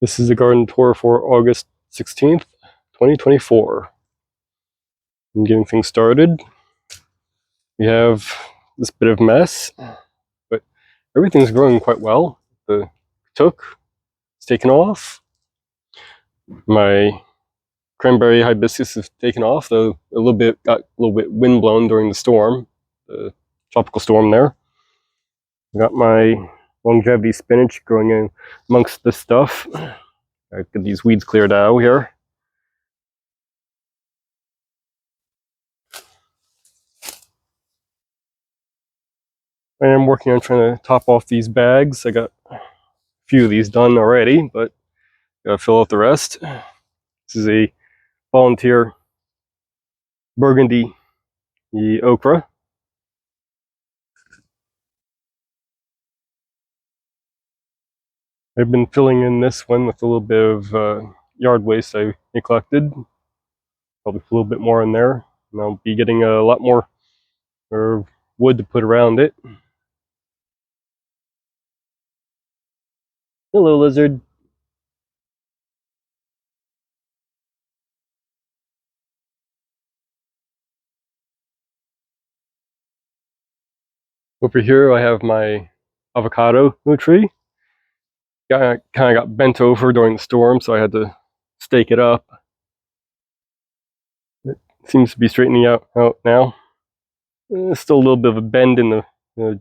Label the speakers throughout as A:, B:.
A: This is the garden tour for August 16th, 2024. I'm getting things started. We have this bit of mess, but everything's growing quite well. The took is taken off. My Cranberry Hibiscus is taken off, though got a little bit windblown during the storm, the tropical storm there. I got my longevity spinach growing in amongst this stuff. I get these weeds cleared out here. I am working on trying to top off these bags. I got a few of these done already, but gotta fill out the rest. This is a volunteer Burgundy, the Okra. I've been filling in this one with a little bit of yard waste I collected. Probably put a little bit more in there. And I'll be getting a lot more wood to put around it. Hello, lizard. Over here I have my avocado tree. Kind of got bent over during the storm, so I had to stake it up. It seems to be straightening out now. There's still a little bit of a bend in the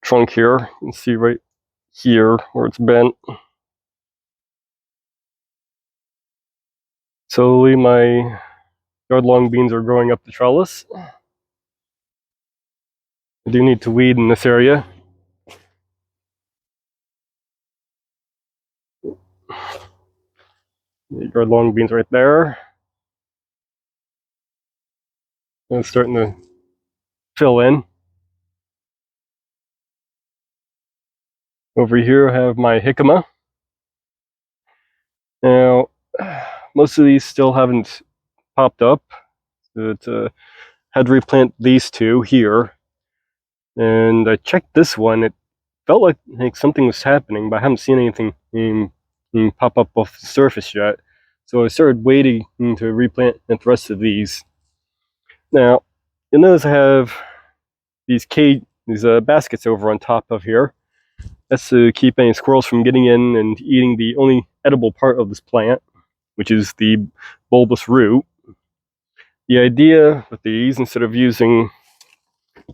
A: trunk here. You can see right here where it's bent. Slowly my yard long beans are growing up the trellis. I do need to weed in this area. Yard long beans right there. And it's starting to fill in. Over here I have my Hikima. Now, most of these still haven't popped up. But, had to replant these two here. And I checked this one. It felt like something was happening, but I haven't seen anything pop up off the surface yet. So I started waiting to replant the rest of these. Now, you'll notice I have these baskets over on top of here. That's to keep any squirrels from getting in and eating the only edible part of this plant, which is the bulbous root. The idea with these, instead of using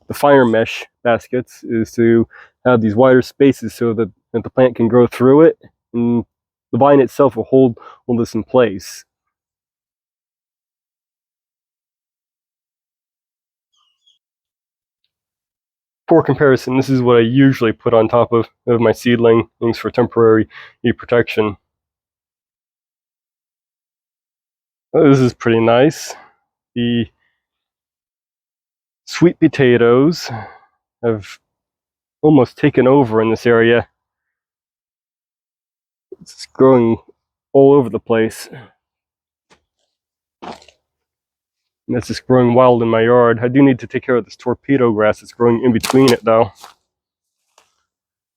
A: the fire mesh baskets, is to have these wider spaces so that the plant can grow through it, and the vine itself will hold this in place. For comparison, this is what I usually put on top of my seedlings for temporary protection. This is pretty nice. The sweet potatoes have almost taken over in this area. It's growing all over the place. And that's just growing wild in my yard. I do need to take care of this torpedo grass that's growing in between it, though.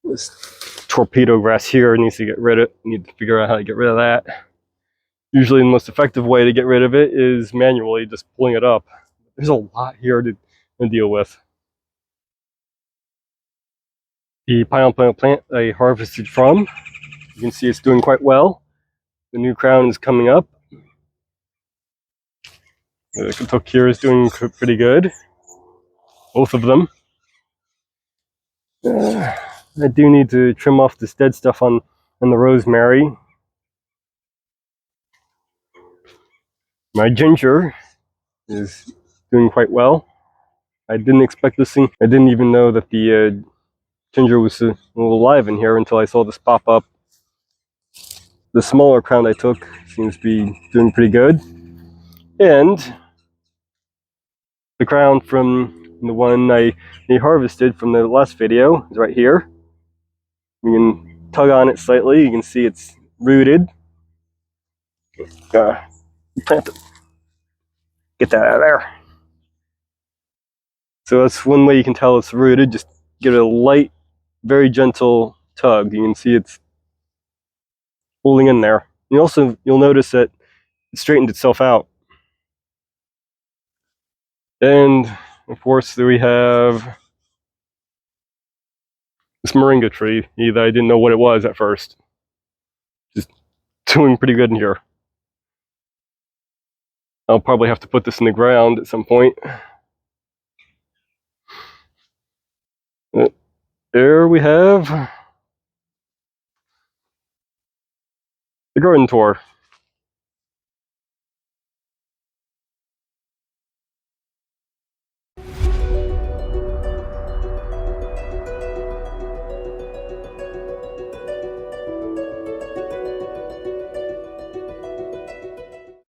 A: This torpedo grass here needs to get rid of. Need to figure out how to get rid of that. Usually the most effective way to get rid of it is manually just pulling it up. There's a lot here to deal with. The pineapple plant I harvested from, you can see it's doing quite well. The new crown is coming up. The Kentucky here is doing pretty good. Both of them. I do need to trim off this dead stuff on the rosemary. My ginger is doing quite well. I didn't expect this thing. I didn't even know that the ginger was alive in here until I saw this pop up. The smaller crown I took seems to be doing pretty good. And the crown from the one I harvested from the last video is right here. You can tug on it slightly. You can see it's rooted. Plant it. Get that out of there. So that's one way you can tell it's rooted. Just give it a light, very gentle tug. You can see it's holding in there. You'll notice that it straightened itself out. And of course, we have this Maringa tree. I didn't know what it was at first. Just doing pretty good in here. I'll probably have to put this in the ground at some point. There we have the garden tour.